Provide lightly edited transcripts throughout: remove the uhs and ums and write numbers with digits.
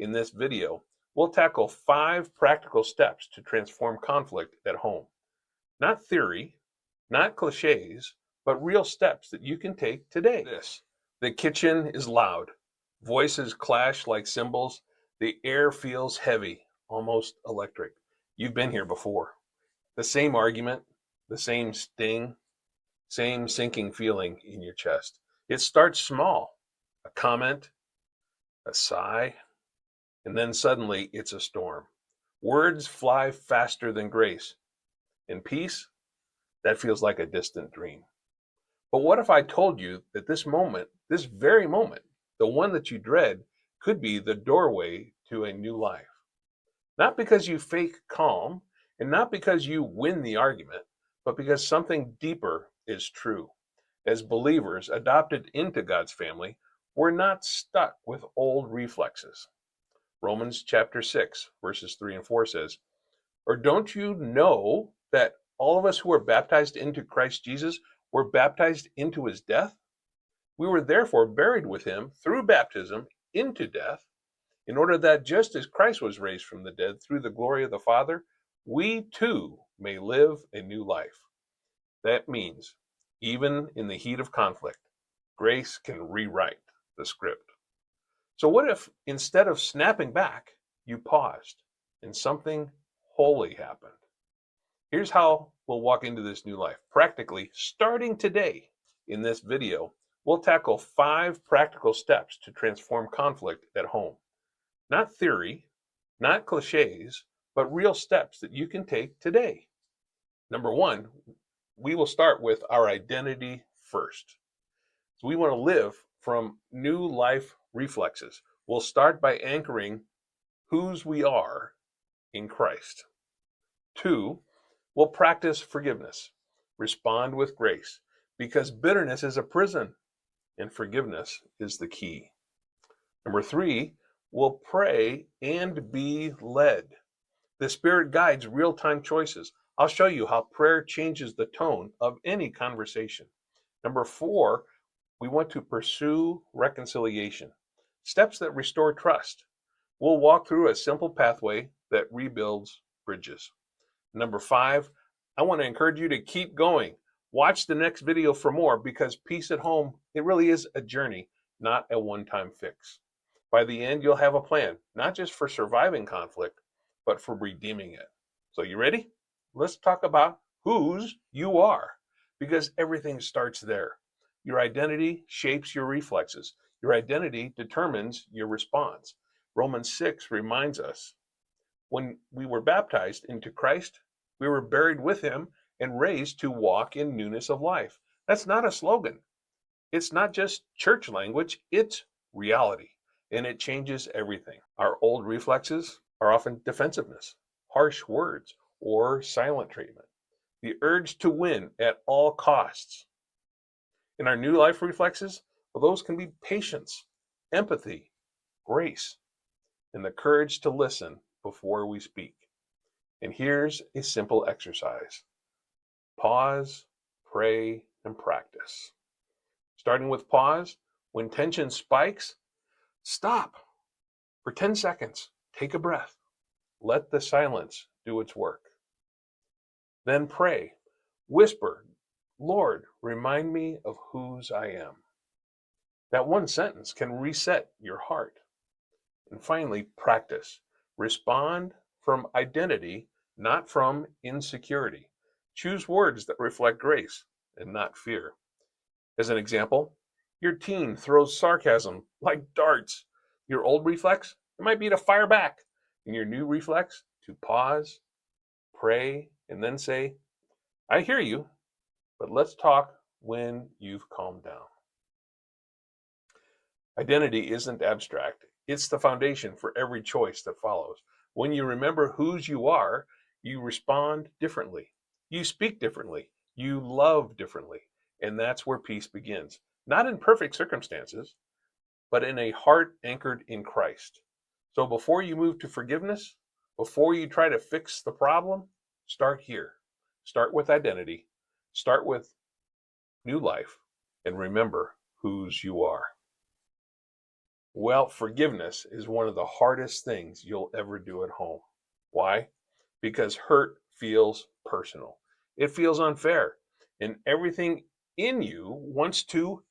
In this video, we'll tackle 5 practical steps to transform conflict at home. Not theory, not clichés, but real steps that you can take today. The kitchen is loud. Voices clash like cymbals. The air feels heavy, almost electric. You've been here before. The same argument, the same sting, same sinking feeling in your chest. It starts small, a comment, a sigh, and then suddenly it's a storm. Words fly faster than grace. And peace, that feels like a distant dream. But what if I told you that this moment, this very moment, the one that you dread, could be the doorway to a new life? Not because you fake calm, and not because you win the argument, but because something deeper is true. As believers adopted into God's family, we're not stuck with old reflexes. Romans chapter 6, verses 3 and 4 says, "Or don't you know that all of us who are baptized into Christ Jesus were baptized into his death? We were therefore buried with him through baptism into death, in order that just as Christ was raised from the dead through the glory of the Father, we too may live a new life." That means, even in the heat of conflict, grace can rewrite the script. So what if instead of snapping back, you paused and something holy happened? Here's how we'll walk into this new life. Practically, starting today in this video, we'll tackle 5 practical steps to transform conflict at home. Not theory, not clichés, but real steps that you can take today. Number 1, we will start with our identity first. So we want to live from new life reflexes. We'll start by anchoring whose we are in Christ. 2, we'll practice forgiveness. Respond with grace, because bitterness is a prison and forgiveness is the key. Number 3, we'll pray and be led. The Spirit guides real-time choices. I'll show you how prayer changes the tone of any conversation. Number 4, we want to pursue reconciliation, steps that restore trust. We'll walk through a simple pathway that rebuilds bridges. Number 5, I want to encourage you to keep going. Watch the next video for more, because peace at home, it really is a journey, not a one-time fix. By the end, you'll have a plan, not just for surviving conflict, but for redeeming it. So you ready? Let's talk about whose you are, because everything starts there. Your identity shapes your reflexes. Your identity determines your response. Romans 6 reminds us, when we were baptized into Christ, we were buried with him and raised to walk in newness of life. That's not a slogan. It's not just church language, it's reality. And it changes everything. Our old reflexes are often defensiveness, harsh words, or silent treatment. The urge to win at all costs. In our new life reflexes, well, those can be patience, empathy, grace, and the courage to listen before we speak. And here's a simple exercise. Pause, pray, and practice. Starting with pause, when tension spikes, stop for 10 seconds. Take a breath. Let the silence do its work. Then pray. Whisper, "Lord, remind me of whose I am." That one sentence can reset your heart. And finally, practice. Respond from identity, not from insecurity. Choose words that reflect grace and not fear. As an example, your teen throws sarcasm like darts. Your old reflex, it might be to fire back. And your new reflex, to pause, pray, and then say, "I hear you, but let's talk when you've calmed down." Identity isn't abstract. It's the foundation for every choice that follows. When you remember whose you are, you respond differently. You speak differently. You love differently. And that's where peace begins. Not in perfect circumstances, but in a heart anchored in Christ. So before you move to forgiveness, before you try to fix the problem, start here. Start with identity. Start with new life. And remember whose you are. Well, forgiveness is one of the hardest things you'll ever do at home. Why? Because hurt feels personal. It feels unfair, and everything in you wants to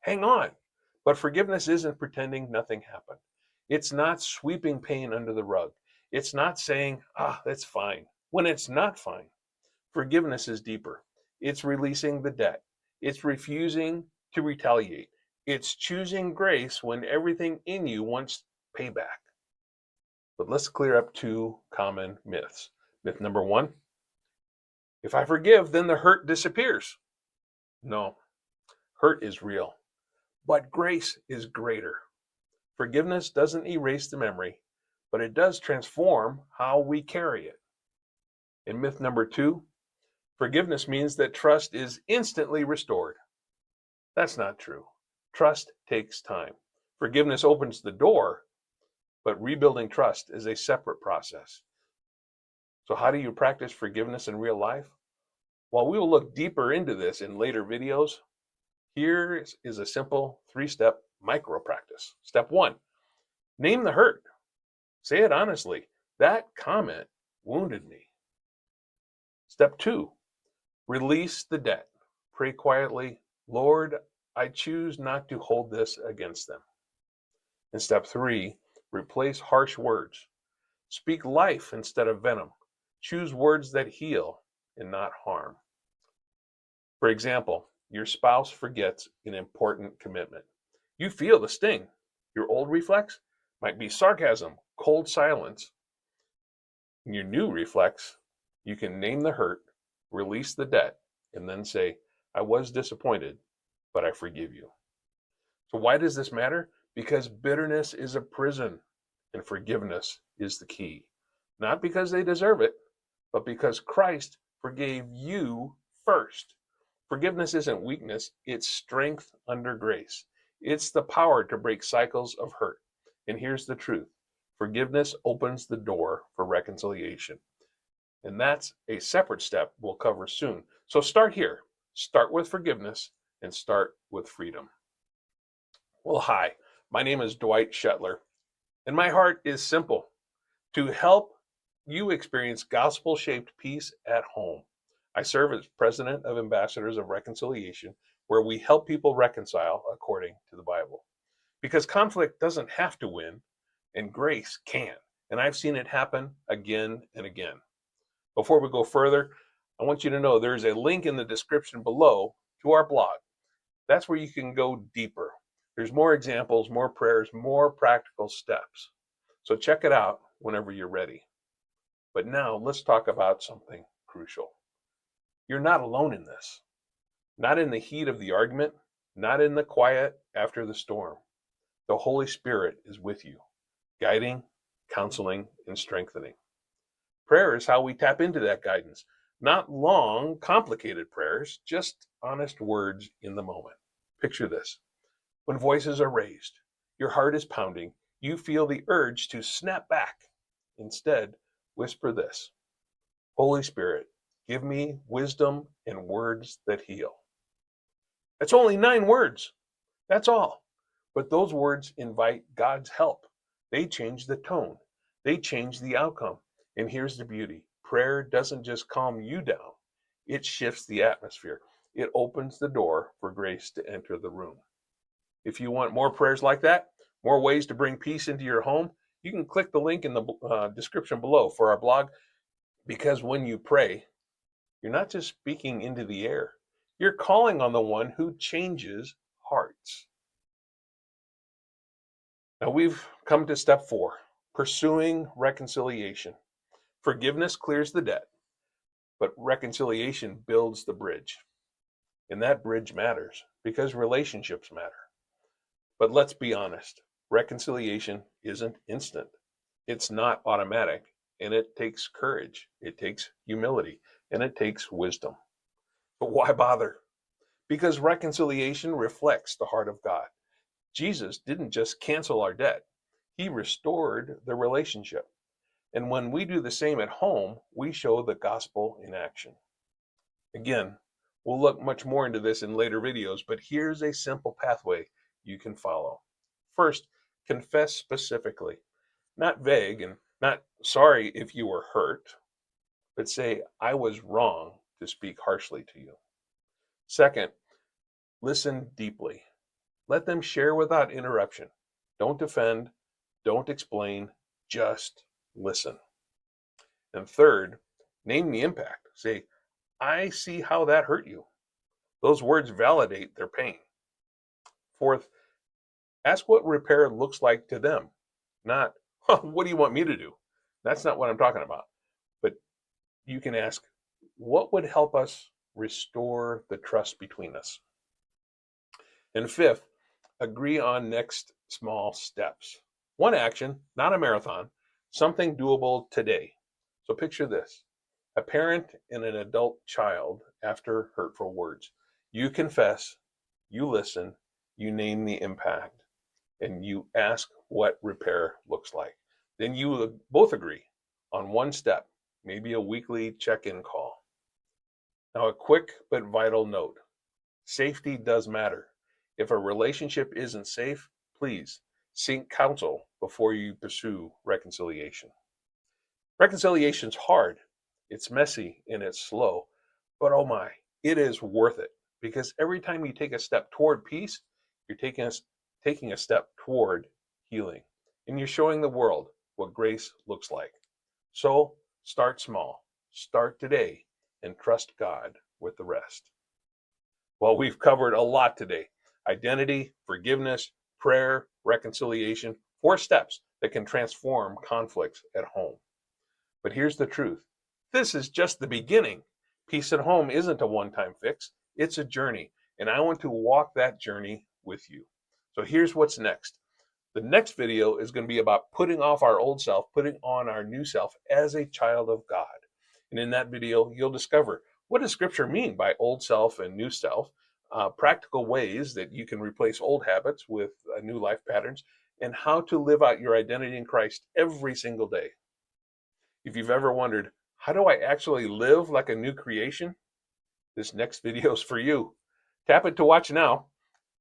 hang on. But forgiveness isn't pretending nothing happened. It's not sweeping pain under the rug. It's not saying, that's fine, when it's not fine. Forgiveness is deeper. It's releasing the debt. It's refusing to retaliate. It's choosing grace when everything in you wants payback. But let's clear up two common myths. Myth number one: if I forgive, then the hurt disappears. No, hurt is real, but grace is greater. Forgiveness doesn't erase the memory, but it does transform how we carry it. And myth number two: forgiveness means that trust is instantly restored. That's not true. Trust takes time. Forgiveness opens the door, but rebuilding trust is a separate process. So, how do you practice forgiveness in real life? While we will look deeper into this in later videos, here is a simple 3-step micro practice. Step one: name the hurt. Say it honestly. That comment wounded me. Step two: release the debt. Pray quietly, Lord, I choose not to hold this against them. And step three: replace harsh words. Speak life instead of venom. Choose words that heal and not harm. For example, your spouse forgets an important commitment. You feel the sting. Your old reflex might be sarcasm, cold silence. In your new reflex, you can name the hurt, release the debt, and then say, I was disappointed, but I forgive you. So why does this matter? Because bitterness is a prison and forgiveness is the key. Not because they deserve it, but because Christ forgave you first. Forgiveness isn't weakness, it's strength under grace. It's the power to break cycles of hurt. And here's the truth: forgiveness opens the door for reconciliation. And that's a separate step we'll cover soon. So start here. Start with forgiveness and start with freedom. Well, hi, my name is Dwight Shetler, and my heart is simple: to help you experience gospel shaped peace at home. I serve as president of Ambassadors of Reconciliation, where we help people reconcile according to the Bible. Because conflict doesn't have to win, and grace can. And I've seen it happen again and again. Before we go further, I want you to know there's a link in the description below to our blog. That's where you can go deeper. There's more examples, more prayers, more practical steps. So check it out whenever you're ready. But now let's talk about something crucial. You're not alone in this. Not in the heat of the argument, not in the quiet after the storm. The Holy Spirit is with you, guiding, counseling, and strengthening. Prayer is how we tap into that guidance. Not long, complicated prayers, just honest words in the moment. Picture this: when voices are raised, your heart is pounding, you feel the urge to snap back. Instead, whisper this: Holy Spirit, give me wisdom and words that heal. It's only 9 words. That's all. But those words invite God's help. They change the tone. They change the outcome. And here's the beauty: prayer doesn't just calm you down, it shifts the atmosphere. It opens the door for grace to enter the room. If you want more prayers like that, more ways to bring peace into your home, you can click the link in the description below for our blog. Because when you pray, you're not just speaking into the air, you're calling on the one who changes hearts. Now we've come to step 4: pursuing reconciliation. Forgiveness clears the debt, but reconciliation builds the bridge. And that bridge matters because relationships matter. But let's be honest, reconciliation isn't instant. It's not automatic, and it takes courage, it takes humility, and it takes wisdom. But why bother? Because reconciliation reflects the heart of God. Jesus didn't just cancel our debt, he restored the relationship. And when we do the same at home, we show the gospel in action. Again, we'll look much more into this in later videos, but here's a simple pathway you can follow. First, Confess specifically, not vague, and not sorry if you were hurt, but say, I was wrong to speak harshly to you. Second, listen deeply. Let them share without interruption. Don't defend, don't explain, just listen. And third, name the impact. Say, I see how that hurt you. Those words validate their pain. Fourth, ask what repair looks like to them, not, what do you want me to do? That's not what I'm talking about. But you can ask, what would help us restore the trust between us? And fifth, agree on next small steps. One action, not a marathon, something doable today. So picture this: a parent and an adult child after hurtful words. You confess, you listen, you name the impact, and you ask what repair looks like. Then you both agree on one step, maybe a weekly check in call. Now, a quick but vital note: safety does matter. If a relationship isn't safe, please seek counsel before you pursue reconciliation. Reconciliation's hard, it's messy, and it's slow, but oh my, it is worth it, because every time you take a step toward peace, you're taking a step toward healing, and you're showing the world what grace looks like. So start small, start today, and trust God with the rest. Well, we've covered a lot today: identity, forgiveness, prayer, reconciliation, 4 steps that can transform conflicts at home. But here's the truth: this is just the beginning. Peace at home isn't a one time fix, it's a journey. And I want to walk that journey with you. So here's what's next. The next video is going to be about putting off our old self, putting on our new self as a child of God. And in that video, you'll discover, what does Scripture mean by old self and new self? Practical ways that you can replace old habits with new life patterns, and how to live out your identity in Christ every single day. If you've ever wondered, how do I actually live like a new creation? This next video is for you. Tap it to watch now,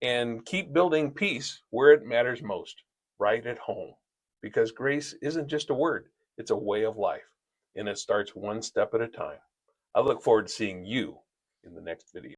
and keep building peace where it matters most, right at home. Because grace isn't just a word, it's a way of life, and it starts one step at a time. I look forward to seeing you in the next video.